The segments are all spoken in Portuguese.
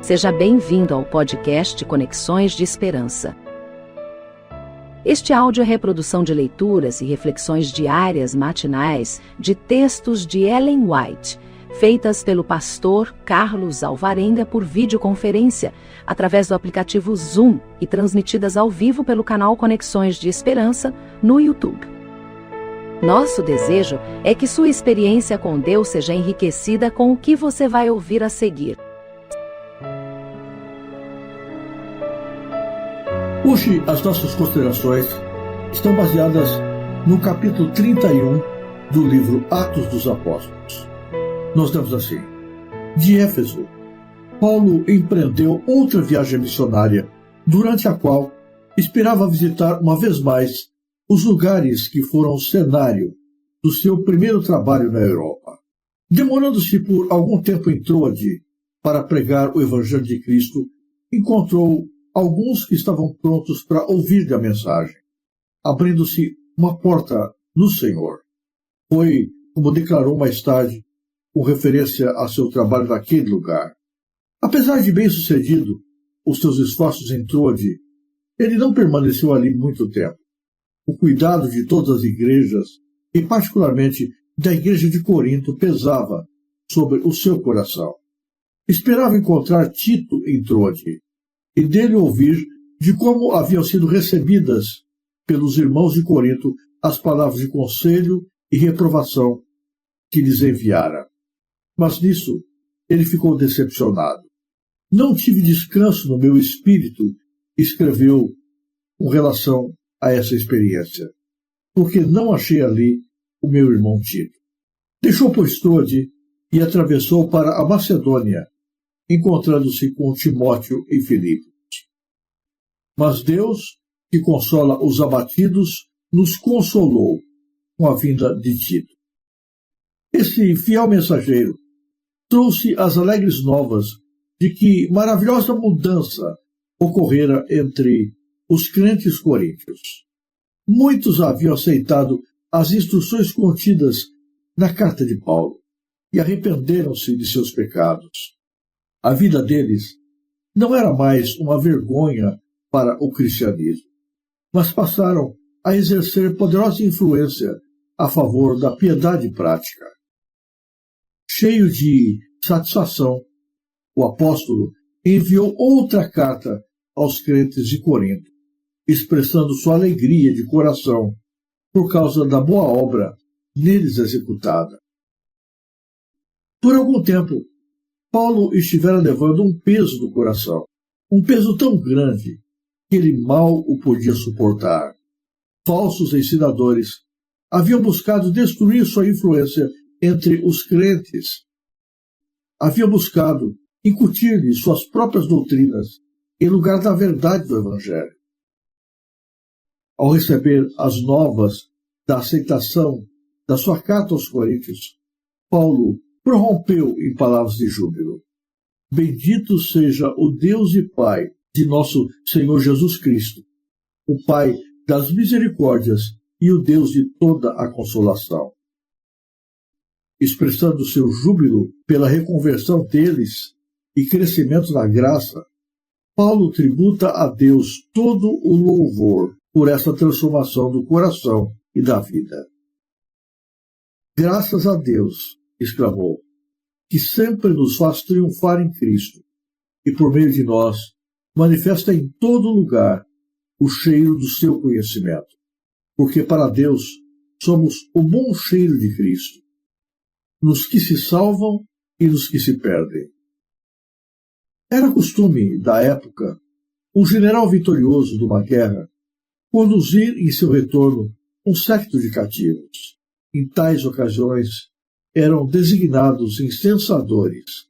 Seja bem-vindo ao podcast Conexões de Esperança. Este áudio é reprodução de leituras e reflexões diárias matinais de textos de Ellen White, feitas pelo pastor Carlos Alvarenga por videoconferência, através do aplicativo Zoom e transmitidas ao vivo pelo canal Conexões de Esperança no YouTube. Nosso desejo é que sua experiência com Deus seja enriquecida com o que você vai ouvir a seguir. Hoje, as nossas considerações estão baseadas no capítulo 31 do livro Atos dos Apóstolos. Nós damos assim: de Éfeso, Paulo empreendeu outra viagem missionária, durante a qual esperava visitar uma vez mais os lugares que foram o cenário do seu primeiro trabalho na Europa. Demorando-se por algum tempo em Troade para pregar o Evangelho de Cristo, encontrou alguns que estavam prontos para ouvir a mensagem, abrindo-se uma porta no Senhor. Foi, como declarou mais tarde, com referência a seu trabalho naquele lugar. Apesar de bem-sucedido os seus esforços em Troade, ele não permaneceu ali muito tempo. O cuidado de todas as igrejas, e particularmente da igreja de Corinto, pesava sobre o seu coração. Esperava encontrar Tito em Troade e dele ouvir de como haviam sido recebidas pelos irmãos de Corinto as palavras de conselho e reprovação que lhes enviara. Mas nisso ele ficou decepcionado. Não tive descanso no meu espírito, escreveu com relação a essa experiência, porque não achei ali o meu irmão Tito. Deixou, pois, Troade e atravessou para a Macedônia, encontrando-se com Timóteo e Filipe. Mas Deus, que consola os abatidos, nos consolou com a vinda de Tito. Esse fiel mensageiro trouxe as alegres novas de que maravilhosa mudança ocorrera entre os crentes coríntios. Muitos haviam aceitado as instruções contidas na carta de Paulo e arrependeram-se de seus pecados. A vida deles não era mais uma vergonha para o cristianismo, mas passaram a exercer poderosa influência a favor da piedade prática. Cheio de satisfação, o apóstolo enviou outra carta aos crentes de Corinto, expressando sua alegria de coração por causa da boa obra neles executada. Por algum tempo, Paulo estivera levando um peso no coração, um peso tão grande que ele mal o podia suportar. Falsos ensinadores haviam buscado destruir sua influência entre os crentes. Haviam buscado incutir-lhe suas próprias doutrinas em lugar da verdade do Evangelho. Ao receber as novas da aceitação da sua carta aos Coríntios, Paulo prorrompeu em palavras de júbilo. Bendito seja o Deus e Pai de nosso Senhor Jesus Cristo, o Pai das misericórdias e o Deus de toda a consolação. Expressando seu júbilo pela reconversão deles e crescimento na graça, Paulo tributa a Deus todo o louvor por essa transformação do coração e da vida. Graças a Deus, exclamou, que sempre nos faz triunfar em Cristo e por meio de nós manifesta em todo lugar o cheiro do seu conhecimento, porque para Deus somos o bom cheiro de Cristo, nos que se salvam e nos que se perdem. Era costume da época um general vitorioso de uma guerra conduzir em seu retorno um séquito de cativos. Em tais ocasiões eram designados incensadores,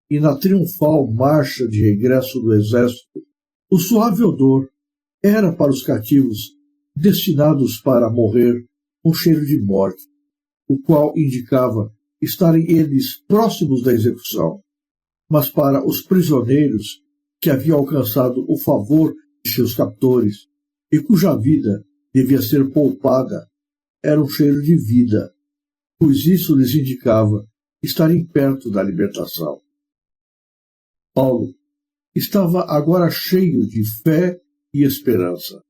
e na triunfal marcha de regresso do exército, o suave odor era para os cativos destinados para morrer um cheiro de morte, o qual indicava estarem eles próximos da execução. Mas para os prisioneiros que haviam alcançado o favor de seus captores e cuja vida devia ser poupada, era um cheiro de vida, pois isso lhes indicava estarem perto da libertação. Paulo estava agora cheio de fé e esperança.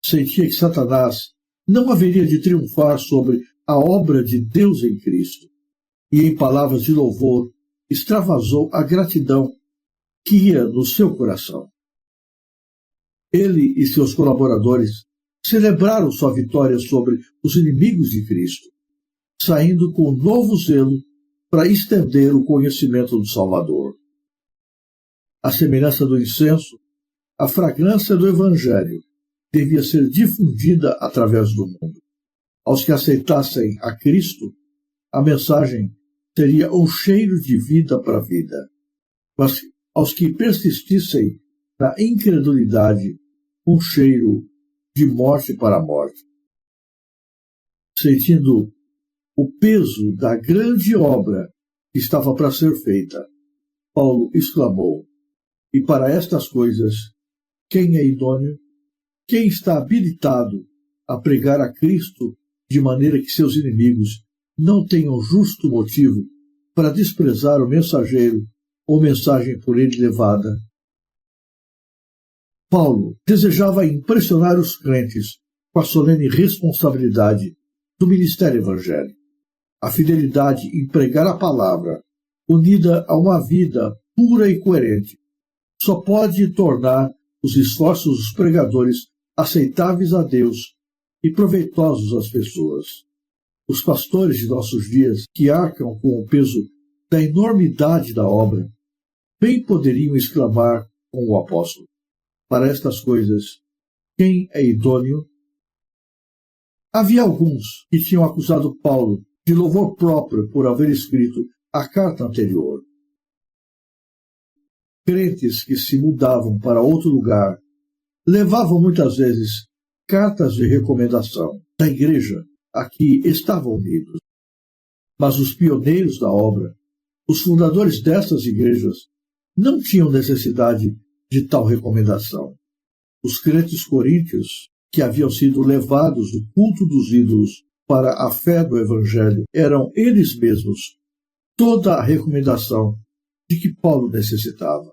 Sentia que Satanás não haveria de triunfar sobre a obra de Deus em Cristo. E, em palavras de louvor, extravasou a gratidão que ia no seu coração. Ele e seus colaboradores celebraram sua vitória sobre os inimigos de Cristo, saindo com novo zelo para estender o conhecimento do Salvador. À semelhança do incenso, a fragrância do Evangelho devia ser difundida através do mundo. Aos que aceitassem a Cristo, a mensagem seria um cheiro de vida para a vida. Mas aos que persistissem na incredulidade, um cheiro de morte para a morte. Sentindo o peso da grande obra que estava para ser feita, Paulo exclamou: "E para estas coisas, quem é idôneo? Quem está habilitado a pregar a Cristo de maneira que seus inimigos não tenham justo motivo para desprezar o mensageiro ou mensagem por ele levada?" Paulo desejava impressionar os crentes com a solene responsabilidade do ministério evangélico. A fidelidade em pregar a palavra, unida a uma vida pura e coerente, só pode tornar os esforços dos pregadores aceitáveis a Deus e proveitosos às pessoas. Os pastores de nossos dias, que arcam com o peso da enormidade da obra, bem poderiam exclamar com o apóstolo: "Para estas coisas, quem é idôneo?" Havia alguns que tinham acusado Paulo de louvor próprio por haver escrito a carta anterior. Crentes que se mudavam para outro lugar levavam muitas vezes cartas de recomendação da igreja a que estavam unidos. Mas os pioneiros da obra, os fundadores dessas igrejas, não tinham necessidade de tal recomendação. Os crentes coríntios, que haviam sido levados do culto dos ídolos para a fé do Evangelho, eram eles mesmos toda a recomendação de que Paulo necessitava.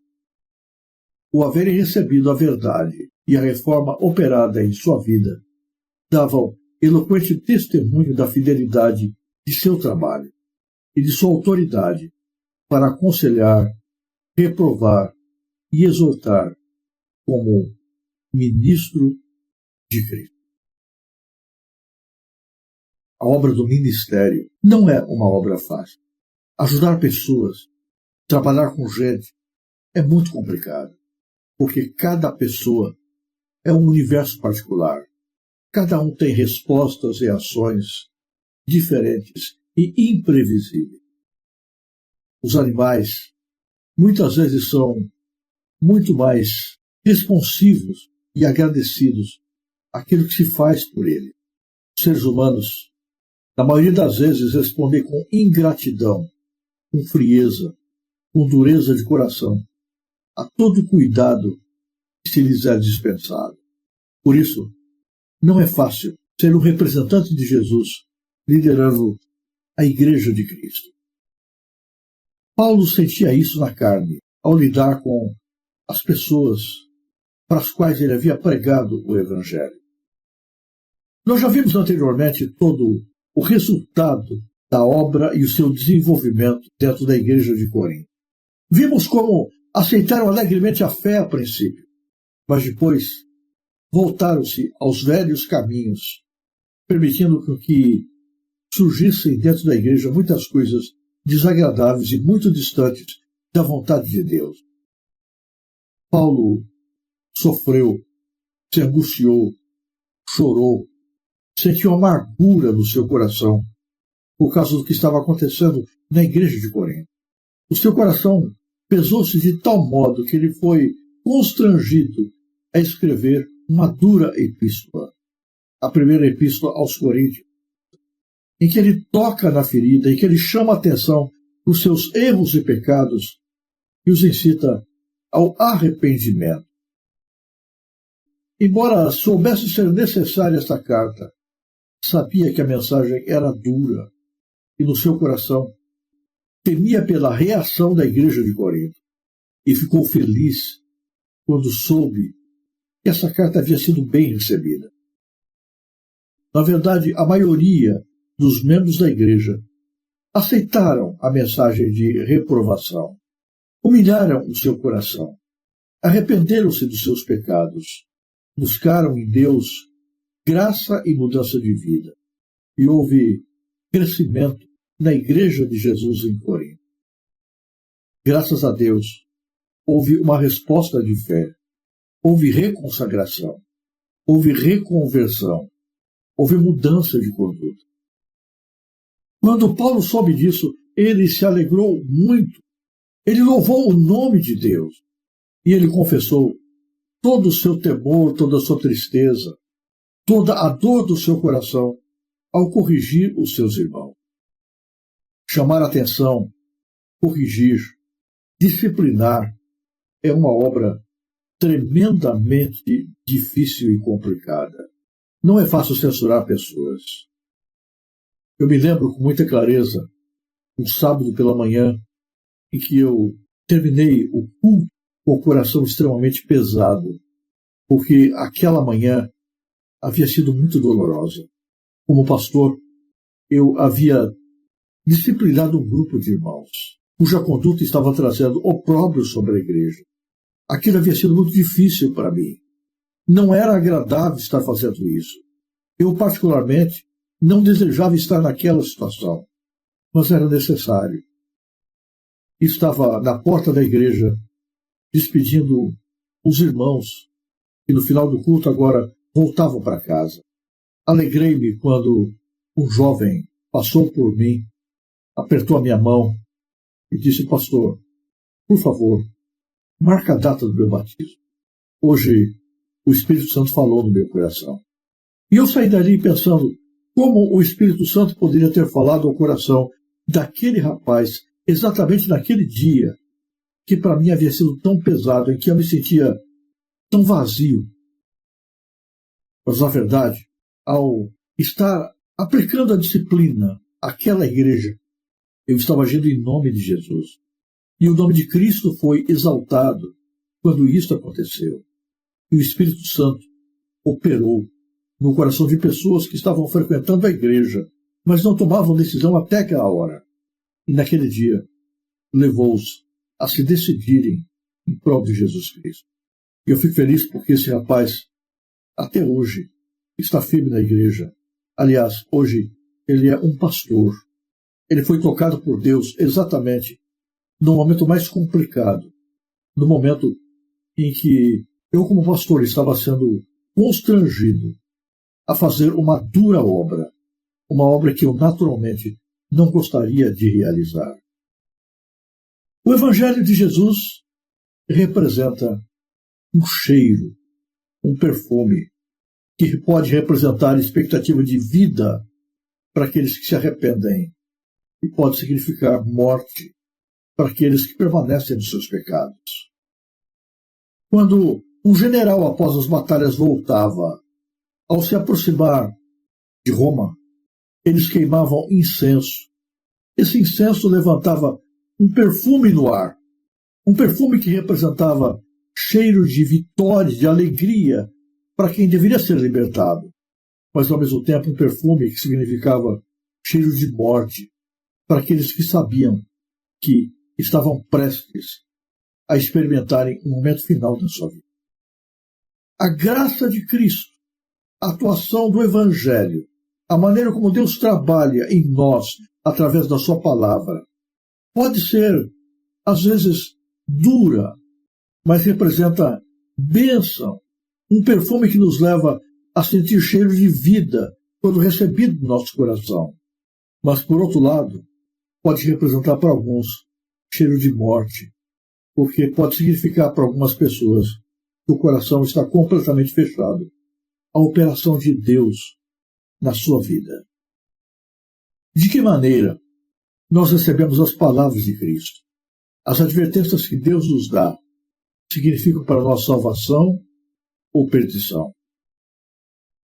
O haverem recebido a verdade e a reforma operada em sua vida davam eloquente testemunho da fidelidade de seu trabalho e de sua autoridade para aconselhar, reprovar e exortar como ministro de Cristo. A obra do ministério não é uma obra fácil. Ajudar pessoas, trabalhar com gente, é muito complicado, porque cada pessoa é um universo particular. Cada um tem respostas e ações diferentes e imprevisíveis. Os animais muitas vezes são muito mais responsivos e agradecidos àquilo que se faz por ele. Os seres humanos, na maioria das vezes, respondem com ingratidão, com frieza, com dureza de coração, a todo cuidado que se lhes é dispensado. Por isso, não é fácil ser um representante de Jesus liderando a Igreja de Cristo. Paulo sentia isso na carne, ao lidar com as pessoas para as quais ele havia pregado o Evangelho. Nós já vimos anteriormente todo o resultado da obra e o seu desenvolvimento dentro da Igreja de Corinto. Vimos como aceitaram alegremente a fé a princípio, mas depois voltaram-se aos velhos caminhos, permitindo que surgissem dentro da igreja muitas coisas desagradáveis e muito distantes da vontade de Deus. Paulo sofreu, se angustiou, chorou, sentiu amargura no seu coração por causa do que estava acontecendo na igreja de Corinto. O seu coração pesou-se de tal modo que ele foi constrangido a escrever uma dura epístola, a primeira epístola aos Coríntios, em que ele toca na ferida, em que ele chama a atenção para os seus erros e pecados e os incita ao arrependimento. Embora soubesse ser necessária esta carta, sabia que a mensagem era dura e no seu coração temia pela reação da igreja de Corinto e ficou feliz quando soube que essa carta havia sido bem recebida. Na verdade, a maioria dos membros da igreja aceitaram a mensagem de reprovação, humilharam o seu coração, arrependeram-se dos seus pecados, buscaram em Deus graça e mudança de vida. E houve crescimento na igreja de Jesus em Corinto. Graças a Deus, houve uma resposta de fé, houve reconsagração, houve reconversão, houve mudança de conduta. Quando Paulo soube disso, ele se alegrou muito. Ele louvou o nome de Deus. E ele confessou todo o seu temor, toda a sua tristeza, toda a dor do seu coração ao corrigir os seus irmãos. Chamar a atenção, corrigir, disciplinar é uma obra tremendamente difícil e complicada. Não é fácil censurar pessoas. Eu me lembro com muita clareza, um sábado pela manhã, em que eu terminei o culto com o coração extremamente pesado, porque aquela manhã havia sido muito dolorosa. Como pastor, eu havia disciplinado um grupo de irmãos, cuja conduta estava trazendo opróbrio sobre a igreja. Aquilo havia sido muito difícil para mim. Não era agradável estar fazendo isso. Eu, particularmente, não desejava estar naquela situação, mas era necessário. Estava na porta da igreja, despedindo os irmãos, que no final do culto agora voltavam para casa. Alegrei-me quando um jovem passou por mim, apertou a minha mão e disse: pastor, por favor, marca a data do meu batismo. Hoje o Espírito Santo falou no meu coração. E eu saí dali pensando como o Espírito Santo poderia ter falado ao coração daquele rapaz exatamente naquele dia que para mim havia sido tão pesado, em que eu me sentia tão vazio. Mas, na verdade, ao estar aplicando a disciplina àquela igreja, eu estava agindo em nome de Jesus. E o nome de Cristo foi exaltado quando isso aconteceu. E o Espírito Santo operou no coração de pessoas que estavam frequentando a igreja, mas não tomavam decisão até aquela hora. E naquele dia, levou-os a se decidirem em prol de Jesus Cristo. E eu fico feliz porque esse rapaz, até hoje, está firme na igreja. Aliás, hoje, ele é um pastor. Ele foi tocado por Deus exatamente no momento mais complicado, no momento em que eu, como pastor, estava sendo constrangido a fazer uma dura obra, uma obra que eu naturalmente não gostaria de realizar. O Evangelho de Jesus representa um cheiro, um perfume, que pode representar expectativa de vida para aqueles que se arrependem e pode significar morte para aqueles que permanecem nos seus pecados. Quando um general, após as batalhas, voltava, ao se aproximar de Roma, eles queimavam incenso. Esse incenso levantava um perfume no ar, um perfume que representava cheiro de vitória, de alegria para quem deveria ser libertado, mas ao mesmo tempo um perfume que significava cheiro de morte para aqueles que sabiam que estavam prestes a experimentarem o momento final da sua vida. A graça de Cristo, a atuação do Evangelho, a maneira como Deus trabalha em nós através da sua palavra, pode ser, às vezes, dura, mas representa bênção, um perfume que nos leva a sentir cheiro de vida quando recebido no nosso coração. Mas, por outro lado, pode representar para alguns cheiro de morte, porque pode significar para algumas pessoas que o coração está completamente fechado à operação de Deus na sua vida. De que maneira nós recebemos as palavras de Cristo? As advertências que Deus nos dá significam para nós salvação ou perdição?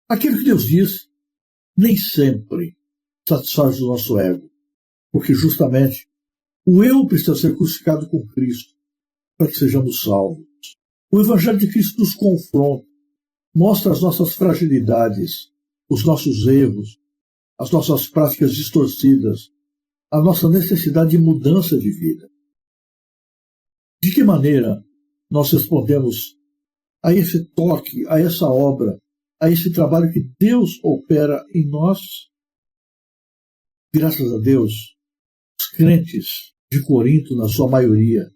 Aquilo que Deus diz nem sempre satisfaz o nosso ego, porque justamente o eu precisa ser crucificado com Cristo para que sejamos salvos. O Evangelho de Cristo nos confronta, mostra as nossas fragilidades, os nossos erros, as nossas práticas distorcidas, a nossa necessidade de mudança de vida. De que maneira nós respondemos a esse toque, a essa obra, a esse trabalho que Deus opera em nós? Graças a Deus, os crentes de Corinto, na sua maioria,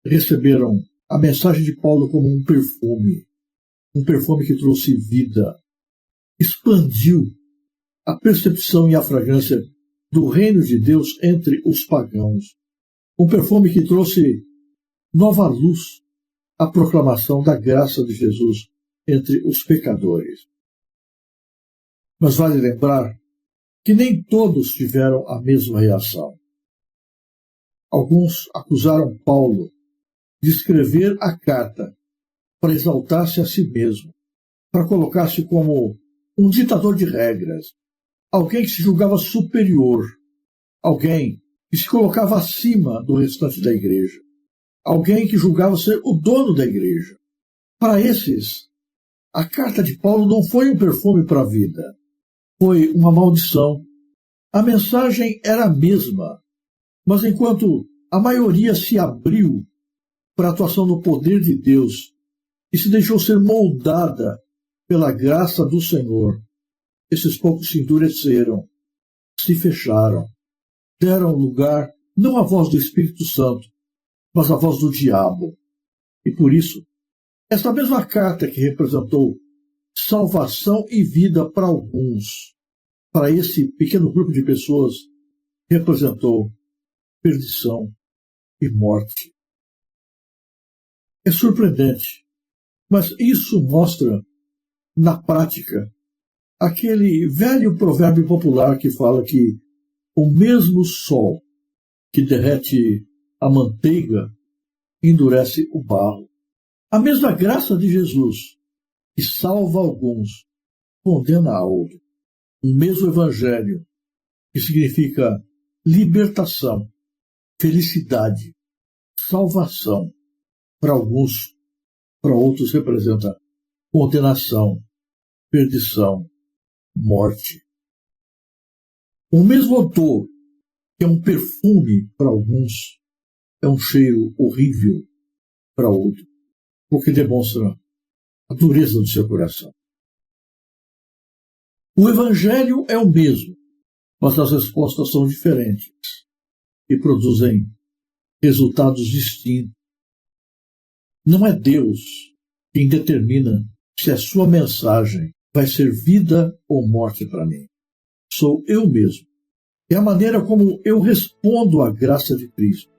receberam a mensagem de Paulo como um perfume que trouxe vida, expandiu a percepção e a fragrância do reino de Deus entre os pagãos, um perfume que trouxe nova luz à proclamação da graça de Jesus entre os pecadores. Mas vale lembrar que nem todos tiveram a mesma reação. Alguns acusaram Paulo de escrever a carta para exaltar-se a si mesmo, para colocar-se como um ditador de regras, alguém que se julgava superior, alguém que se colocava acima do restante da igreja, alguém que julgava ser o dono da igreja. Para esses, a carta de Paulo não foi um perfume para a vida, foi uma maldição. A mensagem era a mesma, mas enquanto a maioria se abriu para a atuação do poder de Deus e se deixou ser moldada pela graça do Senhor, esses poucos se endureceram, se fecharam, deram lugar não à voz do Espírito Santo, mas à voz do diabo. E por isso, essa mesma carta que representou salvação e vida para alguns, para esse pequeno grupo de pessoas, representou perdição e morte. É surpreendente, mas isso mostra, na prática, aquele velho provérbio popular que fala que o mesmo sol que derrete a manteiga endurece o barro. A mesma graça de Jesus, que salva alguns, condena a outros. O mesmo evangelho, que significa libertação, felicidade, salvação, para alguns, para outros representa condenação, perdição, morte. O mesmo odor, que é um perfume para alguns, é um cheiro horrível para outros, porque demonstra a dureza do seu coração. O Evangelho é o mesmo, mas as respostas são diferentes e produzem resultados distintos. Não é Deus quem determina se a sua mensagem vai ser vida ou morte para mim. Sou eu mesmo. É a maneira como eu respondo à graça de Cristo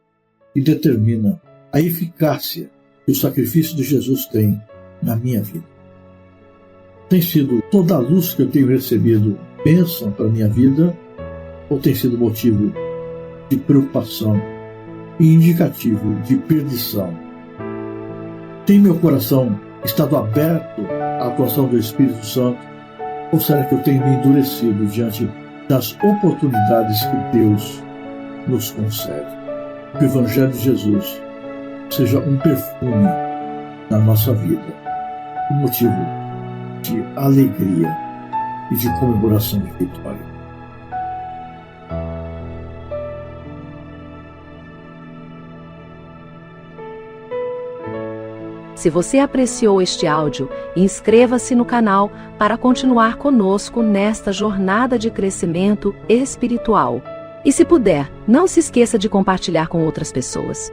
que determina a eficácia que o sacrifício de Jesus tem na minha vida. Tem sido toda a luz que eu tenho recebido bênção para a minha vida ou tem sido motivo de preocupação e indicativo de perdição? Tem meu coração estado aberto à atuação do Espírito Santo ou será que eu tenho me endurecido diante das oportunidades que Deus nos concede? Que o Evangelho de Jesus seja um perfume na nossa vida, um motivo de alegria e de comemoração de vitória. Se você apreciou este áudio, inscreva-se no canal para continuar conosco nesta jornada de crescimento espiritual. E se puder, não se esqueça de compartilhar com outras pessoas.